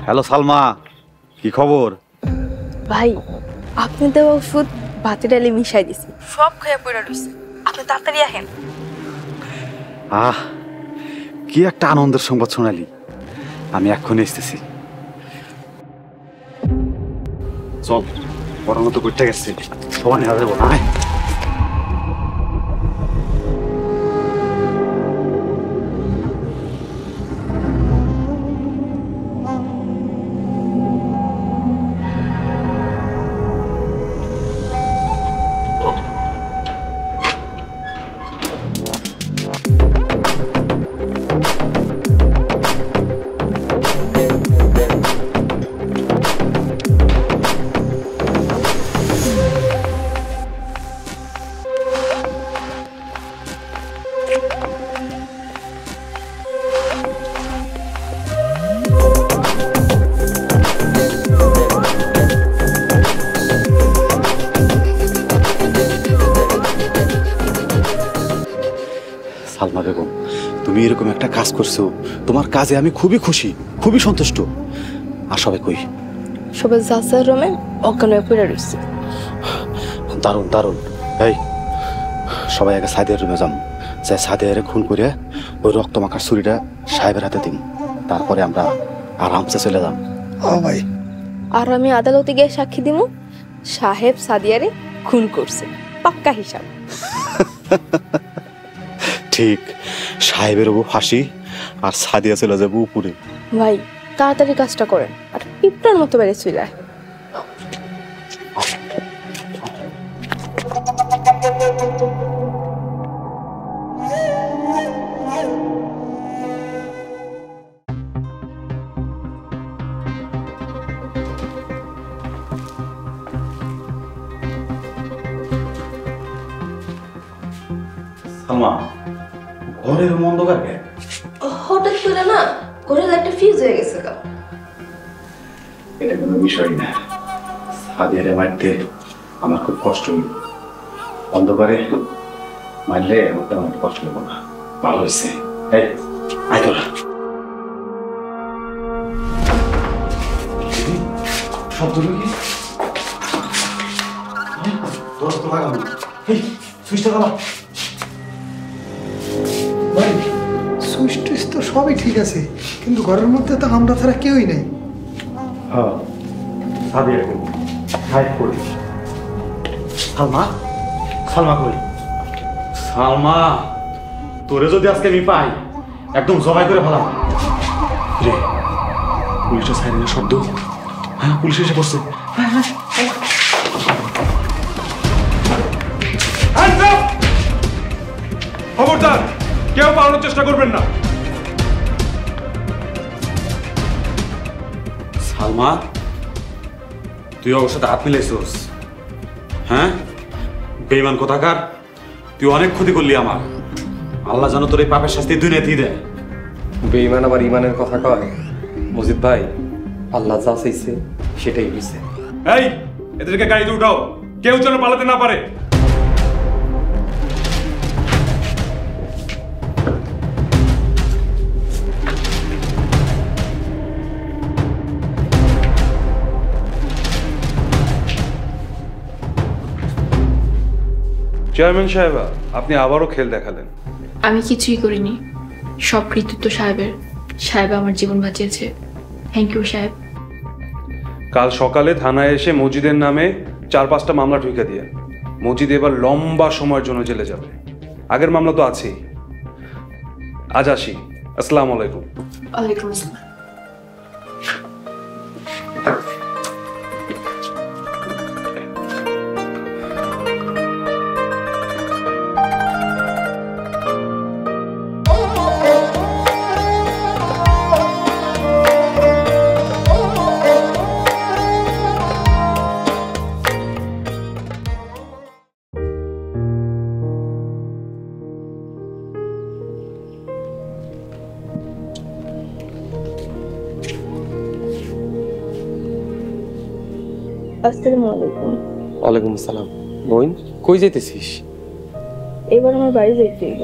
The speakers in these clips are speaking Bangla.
হ্যালো সালমা, কি খবর? ভাই আপনি দেওয়া ওষুধ ভাতে ডালে মিশাই দিছি, সব খেয়ে পড়ে রইছে। আপনি তাড়াতাড়ি আসেন। কি একটা আনন্দের সংবাদ শোনালি, আমি এক্ষুনি এসতেছি। চল, পড়ানো তো করতে গেছি, সবাই নেওয়া যাবো না। সালমা বেগম, তুমি এরকম একটা কাজ করছো, তোমার কাজে আমি খুবই খুশি, খুবই সন্তুষ্ট। আর সবাই কই? সবাই যাচার রুমে অজ্ঞান হয়ে পড়ে রইছে। দারুণ দারুণ। এই সবাই আগে সাদিয়ার রুমে যাম, যে সাদিয়ারে খুন করে ওই রক্ত মাখার ছুরিটা সাহেবের হাতে দিম, তারপরে আমরা আরামসে চলে যাম। ভাই, আর আমি আদালতে গিয়ে সাক্ষী দিব সাহেব সাদিয়ারে খুন করছে, পাক্কা হিসাব। ঠিক, সাহেবের উপর ফাঁসি আর সাদিয়া চলে যাবো উপরে। ভাই তাড়াতাড়ি কাজটা করেন, আর পিঁপড়ার মতো বেড়ে চলে। সালমা, ঘরের অন্ধকার কে? হঠাৎ করে না ঘরের একটা ফিউজ হয়ে গেছে। এটা কোনো বিষয় না, সাদিয়ারে মারতে আমার খুব কষ্ট হইল, অন্ধকারে মারলে আমার তেমন কষ্ট হইব না। ভালো হয়েছে। এই আয় তোরা, শব্দ কি? তোরা তো লাগাবো। এই সুইচটা দাও। ভাই সুইচ টুইচ তো সবই ঠিক আছে, কিন্তু ঘরের মধ্যে তো আমরা ছাড়া কেউই নেই। হ্যাঁ, সাদিয়া হাইড করি। সালমা, সালমা কই? সালমা, তোরে যদি আজকে আমি পাই একদম জবাই করে ফেলাম রে। পুলিশের সাইরেনের শব্দ। হ্যাঁ, পুলিশ এসে পড়ছে। খবরদার, কেউ পালানোর চেষ্টা করবেন না। সালমা, তুই ওর সাথে হাত মিলাইছিস? হ্যাঁ, বেঈমান কোথাকার, তুই অনেক ক্ষতি করলি আমার। আল্লাহ জানো তোর এই পাপের শাস্তি দুনিয়াতেই দেয়। বেঈমান আবার ইমানের কথা কয়? মজিদ ভাই, আল্লাহ যা চাইছে সেটাই হইছে। এই, এদেরকে গাড়িতে উঠাও, কেউ যেন পালাতে না পারে। চেয়ারম্যান সাহেবা, আপনি আবারও খেল দেখালেন। আমি কিছুই করিনি, সব কৃতিত্ব সাহেবের। সাহেব আমার জীবন বাঁচিয়েছে। থ্যাংক ইউ সাহেব। কাল সকালে থানায় এসে মজিদের নামে 4-5টা মামলা ঢুকে দিয়ে মজিদ এবার লম্বা সময়ের জন্য জেলে যাবে। আগের মামলা তো আছেই। আজ আসি। আসসালামু আলাইকুম। ওয়ালাইকুম আসসালাম। আসসালামু আলাইকুম। ওয়ালাইকুম আসসালাম। বোন, কই যাইতেছিস? এবার আমার বাড়ি যাইতে হইব।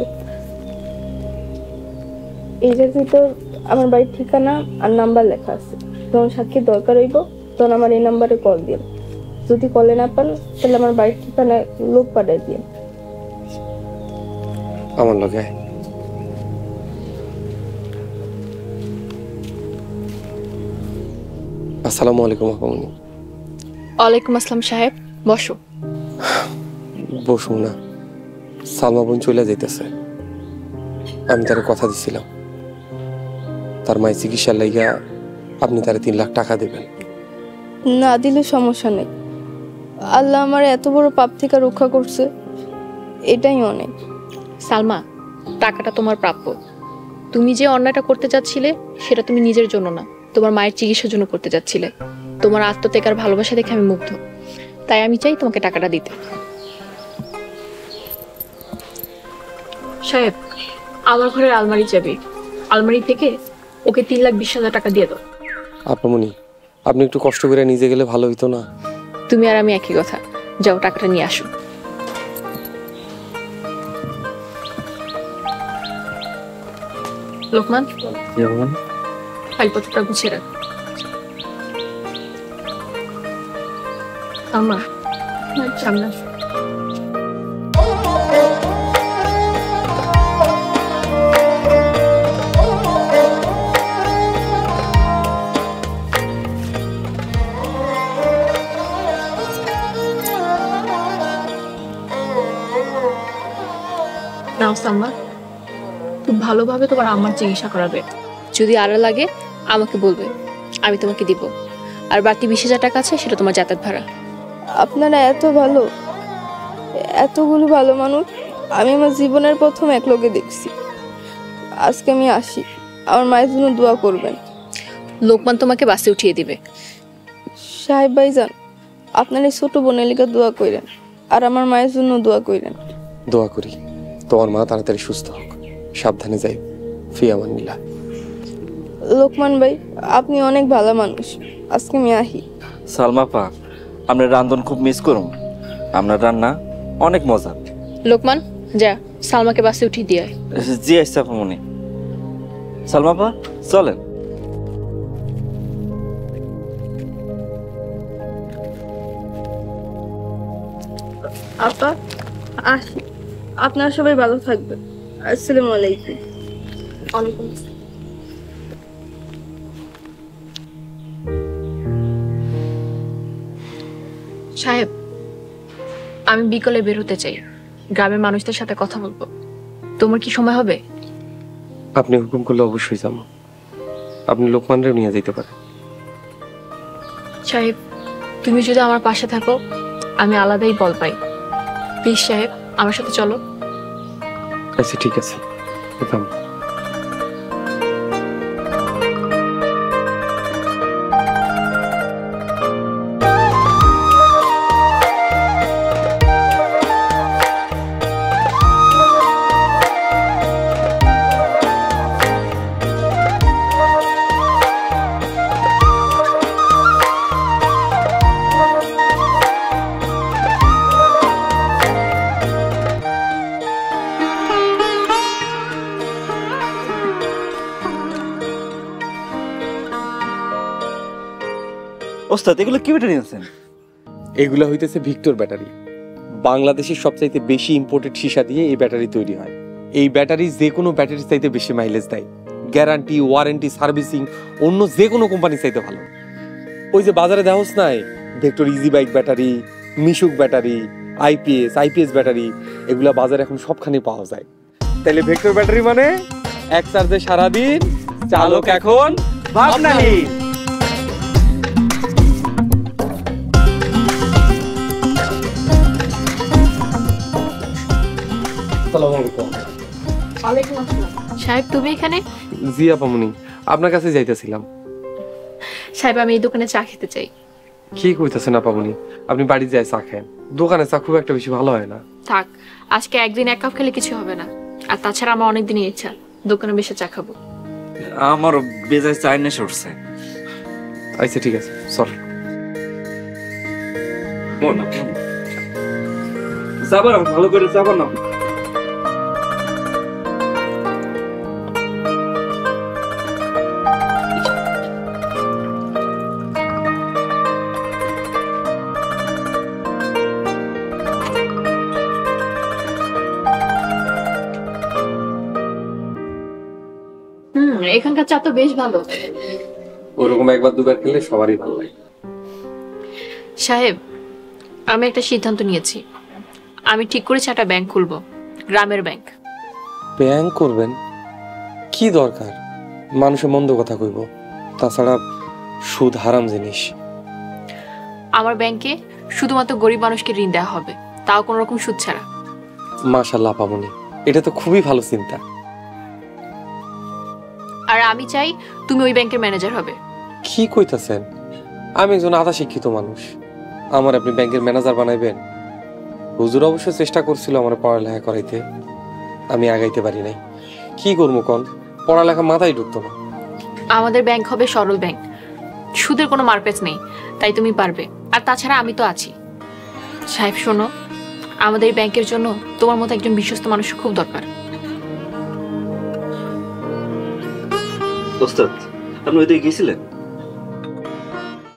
এই যে ভিতর আমার বাড়ির ঠিকানা আর নাম্বার লেখা আছে। যখন সাক্ষীর দরকার হইব তখন আমার এই নাম্বারে কল দিন। যদি কলে না পান তাহলে আমার বাড়ির ঠিকানায় লোক পাঠাই দিন। আমার লগে আসসালামু আলাইকুম আপামনি। ওয়ালাইকুম আসসালাম সাহেব, বসো। বসুন না, সালমা বোন চলে যাইতেছে। আমি তার কথা দিছিলাম তার মায়ের চিকিৎসার লাইগা আপনি তারে 3 লাখ টাকা দেবেন। না দিলে সমস্যা নেই, আল্লাহ আমার এত বড় পাপ থেকে রক্ষা করছে, এটাই অনেক। সালমা, টাকাটা তোমার প্রাপ্য। তুমি যে অন্যায়টা করতে চাচ্ছিলে সেটা তুমি নিজের জন্য না, তোমার মায়ের চিকিৎসার জন্য করতে চাচ্ছিলে। তোমার আত্মত্যাগ আর ভালোবাসা দেখে আমি মুগ্ধ, তাই আমি চাই তোমাকে টাকাটা দিতে। সাহেব, আমার ঘরের আলমারি চাবি, আলমারি থেকে ওকে 3,20,000 টাকা দিয়ে দাও। আপামনি, আপনি একটু কষ্ট করে নিজে গেলে ভালো হইতো না? তুমি আর আমি একই কথা, যাও টাকাটা নিয়ে আসো। লোকমান, ফাইলপত্রটা গুছিয়ে রাখ। আমার সামনে আসো। নাও সালমা, খুব ভালোভাবে তোমার আম্মার চিকিৎসা করাবে। যদি আরো লাগে আমাকে বলবে, আমি তোমাকে দিব। আর বাকি 20,000 টাকা আছে, সেটা তোমার যাতায়াত ভাড়া। আপনারা এত ভালো, এতগুলো ভালো মানুষ আমি আমার জীবনের প্রথম এক লোকে দেখছি। আজকে আমি আসি, আমার মায়ের জন্য দোয়া করবেন। লোকমান তোমাকে বাসে উঠিয়ে দিবে। সাহেব ভাইজান, আপনার এই ছোট বোনের লিগে দোয়া করেন, আর আমার মায়ের জন্য দোয়া করেন। দোয়া করি তোমার মা তাড়াতাড়ি সুস্থ হোক। সাবধানে যাই। ফি আমানিল্লাহ। লোকমান ভাই, আপনি অনেক ভালো মানুষ, আজকে আমি আহি। সালমা পা, আমরা রান্ধন খুব মিস করুম। আপনার রান্না অনেক মজা। লোকমান, যা সালমাকে বাসে উঠিয়ে দিয়ে আয়। জি আসছে আপামনি। সালমা পা, চলেন। আপা আসি, আপনারা সবাই ভালো থাকবেন। আসসালামু আলাইকুম। ওয়ালাইকুম আসসালাম। সাহেব, আমি বিকেলে বের হতে চাই, গ্রামের মানুষদের সাথে কথা বলবো। তোমার কি সময় হবে? আপনি হুকুম করলে অবশ্যই যাব। আপনি লোকমানরেও নিয়ে যেতে পারেন। সাহেব, তুমি যদি আমার পাশে থাকো আমি আলাদাই বল পাই। প্লিজ সাহেব, আমার সাথে চলো। আচ্ছা ঠিক আছে, যেতাম। ওস্তাদ, এগুলো কি ব্যাটারি আছেন? এগুলা হইতেছে ভিক্টর ব্যাটারি। বাংলাদেশের সবচাইতে বেশি ইম্পোর্টেড সীসা দিয়ে এই ব্যাটারি তৈরি হয়। এই ব্যাটারি যে কোনো ব্যাটারির চাইতে বেশি মাইলেজ দেয়। গ্যারান্টি, ওয়ারেন্টি, সার্ভিসিং অন্য যে কোনো কোম্পানির চাইতে ভালো। ওই যে বাজারে দেখাস নাই ভিক্টর ইজি বাইক ব্যাটারি, মিশুক ব্যাটারি, আইপিএস ব্যাটারি, এগুলা বাজারে এখন সবখানে পাওয়া যায়। তাহলে ভিক্টর ব্যাটারি মানে এক চার্জে সারাদিন, চালক এখন ভাবনাহীন। সাহেব, তুমি এখানে? জি আপামনি, আপনার কাছে যাইতেছিলাম। সাহেব, আমি এই দোকানে চা খেতে চাই। কি কইতেছেন আপামনি? আপনি বাড়ি যায় চা খান, দোকানে চা খুব একটা বেশি ভালো হয় না। থাক, আজকে একদিন 1 কাপ খেলে কিছু হবে না। আর তাছাড়া আমার অনেকদিনই ইচ্ছা দোকানে বসে চা খাবো। আমারও বেজায় চাই নেশা উঠছে। আচ্ছা ঠিক আছে, সরি। যাবার ভালো করে যাবার না। এখানকার চা তো বেশ ভালো। ওরকম একবার দুবার খেলে সবারই ভালো লাগে। সাহেব, আমি একটা সিদ্ধান্ত নিয়েছি। আমি ঠিক করেছি একটা ব্যাংক খুলবো, গ্রামের ব্যাংক। ব্যাংক করবেন? কি দরকার? মানুষে মন্দ কথা কইব। তাছাড়া সুদ হারাম জিনিস। আমার ব্যাংকে শুধুমাত্র গরিব মানুষকে ঋণ দেওয়া হবে, তাও কোনো রকম সুদ ছাড়া। মাশাআল্লাহ পাবনি, এটা তো খুবই ভালো চিন্তা। আর আমি চাই তুমি ওই ব্যাংকের ম্যানেজার হবে। কি কইতাছেন? আমি একজন আধা শিক্ষিত মানুষ, আমার আপনি ব্যাংকের ম্যানেজার বানাইবেন? হুজুর অবশ্য চেষ্টা করছিল আমার পড়ালেখা করাইতে, আমি আগাইতে পারি নাই। কি করবো কন, পড়ালেখা মাথায় ঢুকতো না। আমাদের ব্যাংক হবে সরল ব্যাংক, সুদের কোনো মারপ্যাচ নেই, তাই তুমি পারবে। আর তাছাড়া আমি তো আছি। সাহেব শোনো, আমাদের এই ব্যাংকের জন্য তোমার মতো একজন বিশ্বস্ত মানুষ খুব দরকার। ওস্তাদ, আপনি ওইদিকে গেছিলেন?